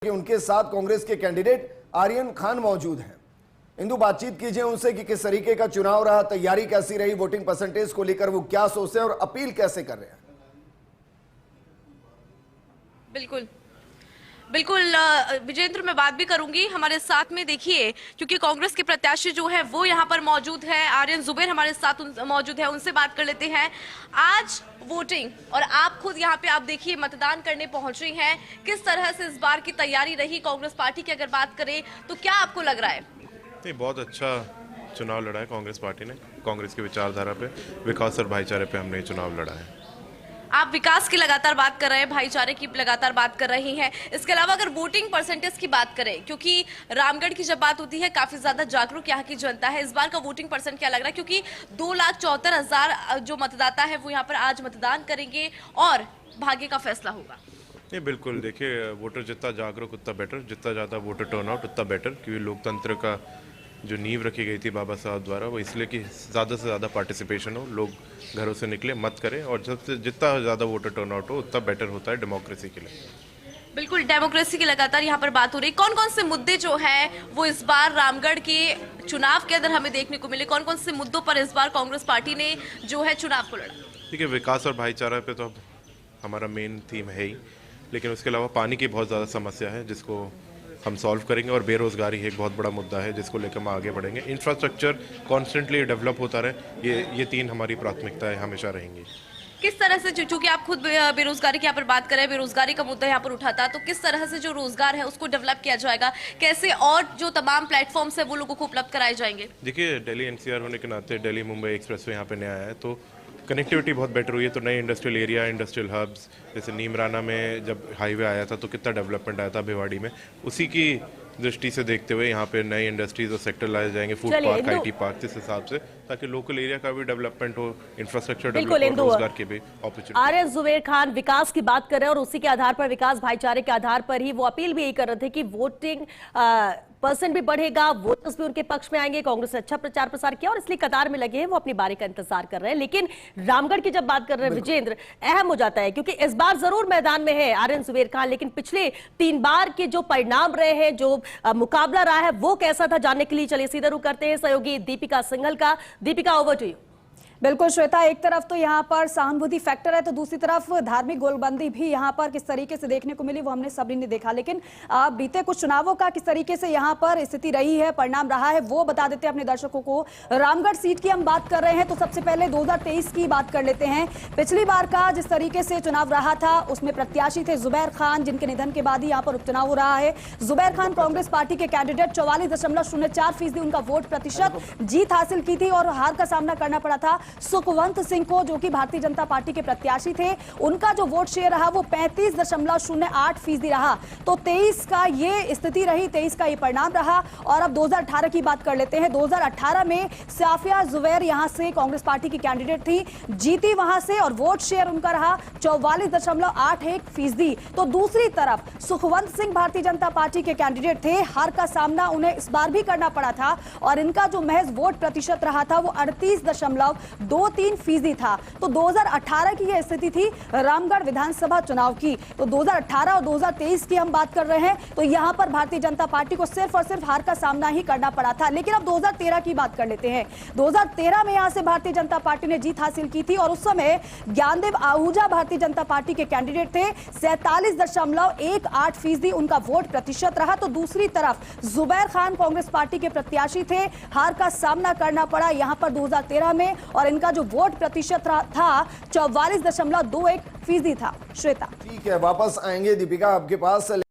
कि उनके साथ कांग्रेस के कैंडिडेट आर्यन खान मौजूद हैं। इंदु, बातचीत कीजिए उनसे कि किस तरीके का चुनाव रहा, तैयारी कैसी रही, वोटिंग परसेंटेज को लेकर वो क्या सोचते हैं और अपील कैसे कर रहे हैं। बिल्कुल बिल्कुल विजेंद्र, मैं बात भी करूंगी। हमारे साथ में देखिए, क्योंकि कांग्रेस के प्रत्याशी जो है वो यहाँ पर मौजूद है, आर्यन जुबैर हमारे साथ मौजूद है, उनसे बात कर लेते हैं। आज वोटिंग और आप खुद यहाँ पे आप देखिए मतदान करने पहुंच रही हैं, किस तरह से इस बार की तैयारी रही कांग्रेस पार्टी की अगर बात करें तो क्या आपको लग रहा है? नहीं, बहुत अच्छा चुनाव लड़ा है कांग्रेस पार्टी ने। कांग्रेस की विचारधारा पे, विकास और भाईचारे पे हमने चुनाव लड़ा है। आप विकास की लगातार बात कर रहे हैं, भाईचारे की लगातार बात कर रही हैं। इसके अलावा अगर वोटिंग परसेंटेज की बात करें, क्योंकि रामगढ़ की जब बात होती है काफी ज्यादा जागरूक यहाँ की जनता है, इस बार का वोटिंग परसेंट क्या लग रहा है? क्योंकि 2,74,000 जो मतदाता है वो यहाँ पर आज मतदान करेंगे और भाग्य का फैसला होगा। नहीं, बिल्कुल, देखिए, वोटर जितना जागरूक उतना बेटर, जितना ज़्यादा वोटर टर्नआउट उतना बेटर, क्योंकि लोकतंत्र का जो नींव रखी गई थी बाबा साहब द्वारा, वो इसलिए कि ज़्यादा से ज़्यादा पार्टिसिपेशन हो, लोग घरों से निकले, मत करें, और जितना ज़्यादा वोटर टर्नआउट हो उतना बेटर होता है डेमोक्रेसी के लिए। बिल्कुल, डेमोक्रेसी की लगातार यहाँ पर बात हो रही। कौन कौन से मुद्दे जो हैं वो इस बार रामगढ़ के चुनाव के अंदर हमें देखने को मिले? कौन कौन से मुद्दों पर इस बार कांग्रेस पार्टी ने जो है चुनाव को लड़ा? ठीक है, विकास और भाईचारा पे तो अब हमारा मेन थीम है ही, लेकिन उसके अलावा पानी की बहुत ज़्यादा समस्या है जिसको हम सॉल्व करेंगे, और बेरोजगारी एक बहुत बड़ा मुद्दा है जिसको लेकर हम आगे बढ़ेंगे। इंफ्रास्ट्रक्चर कॉन्स्टेंटली डेवलप होता रहे, ये तीन हमारी प्राथमिकताएं हमेशा रहेंगी। किस तरह से, चूंकि आप खुद बेरोजगारी की यहाँ पर बात करें, बेरोजगारी का मुद्दा यहाँ पर उठाता है, तो किस तरह से जो रोजगार है उसको डेवलप किया जाएगा, कैसे और जो तमाम प्लेटफॉर्म्स है वो लोगों को उपलब्ध कराए जाएंगे? देखिए, दिल्ली एनसीआर होने के नाते दिल्ली मुंबई एक्सप्रेसवे यहाँ पे नया आया है, तो कनेक्टिविटी बहुत बेटर हुई है। तो नए इंडस्ट्रियल एरिया, इंडस्ट्रियल हब्स, जैसे नीमराना में जब हाईवे आया था तो कितना डेवलपमेंट आया था भिवाड़ी में, उसी की दृष्टि से देखते हुए यहाँ पे नए इंडस्ट्रीज और सेक्टर लाए जाएंगे, फूड पार्क, आईटी पार्क, इस हिसाब से, ताकि लोकल एरिया का भी डेवलपमेंट हो, इंफ्रास्ट्रक्चर डेवलपमेंट हो, रोजगार के भी अपॉर्चुनिटी। आर्यन जुबैर खान विकास की बात कर रहे हैं और उसी के आधार पर, विकास भाईचारे के आधार पर ही वो अपील भी यही कर रहे थे कि वोटिंग परसेंट भी बढ़ेगा, वोटर्स भी उनके पक्ष में आएंगे। कांग्रेस ने अच्छा प्रचार प्रसार किया और इसलिए कतार में लगे हैं, वो अपनी बारी का इंतजार कर रहे हैं। लेकिन रामगढ़ की जब बात कर रहे हैं विजेंद्र, अहम हो जाता है क्योंकि इस बार जरूर मैदान में है आर्यन जुबैर खान, लेकिन पिछले 3 बार के जो परिणाम रहे हैं, जो मुकाबला रहा है, वो कैसा था जानने के लिए चलिए सीधा रुख करते हैं सहयोगी दीपिका सिंघल का। Deepika, over to you. बिल्कुल श्वेता, एक तरफ तो यहाँ पर सहानुभूति फैक्टर है तो दूसरी तरफ धार्मिक गोलबंदी भी यहाँ पर किस तरीके से देखने को मिली वो हमने सभी ने देखा। लेकिन बीते कुछ चुनावों का किस तरीके से यहाँ पर स्थिति रही है, परिणाम रहा है, वो बता देते हैं अपने दर्शकों को। रामगढ़ सीट की हम बात कर रहे हैं तो सबसे पहले 2023 की बात कर लेते हैं। पिछली बार का जिस तरीके से चुनाव रहा था उसमें प्रत्याशी थे जुबैर खान, जिनके निधन के बाद ही यहाँ पर उपचुनाव हो रहा है। जुबैर खान कांग्रेस पार्टी के कैंडिडेट, 44.04% उनका वोट प्रतिशत जीत हासिल की थी और हार का सामना करना पड़ा था सुखवंत सिंह को, जो कि भारतीय जनता पार्टी के प्रत्याशी थे। उनका जो वोट शेयर रहा वो 35.08% रहा। तो 23 का ये स्थिति रही, 23 का ये परिणाम रहा। और अब 2018 की बात कर लेते हैं। 2018 में साफिया जुबैर यहां से कांग्रेस पार्टी की कैंडिडेट थी, जीती वहां से और वोट शेयर उनका रहा 44.81%। तो दूसरी तरफ सुखवंत सिंह भारतीय जनता पार्टी के कैंडिडेट थे, हार का सामना उन्हें इस बार भी करना पड़ा था और इनका जो महज वोट प्रतिशत रहा था वो 38.23% था। तो 2018 की यह स्थिति थी रामगढ़ विधानसभा चुनाव की। तो 2018 और 2023 की हम बात कर रहे हैं तो यहां पर भारतीय जनता पार्टी को सिर्फ और सिर्फ हार का सामना ही करना पड़ा था। लेकिन अब 2013 की बात कर लेते हैं। 2013 में यहां से भारतीय जनता पार्टी ने जीत हासिल की थी और उस समय ज्ञानदेव आहूजा भारतीय जनता पार्टी के कैंडिडेट थे, 47.18% उनका वोट प्रतिशत रहा। तो दूसरी तरफ जुबैर खान कांग्रेस पार्टी के प्रत्याशी थे, हार का सामना करना पड़ा यहां पर 2013 में और इनका जो वोट प्रतिशत था 44.21% था। श्वेता, ठीक है, वापस आएंगे दीपिका आपके पास।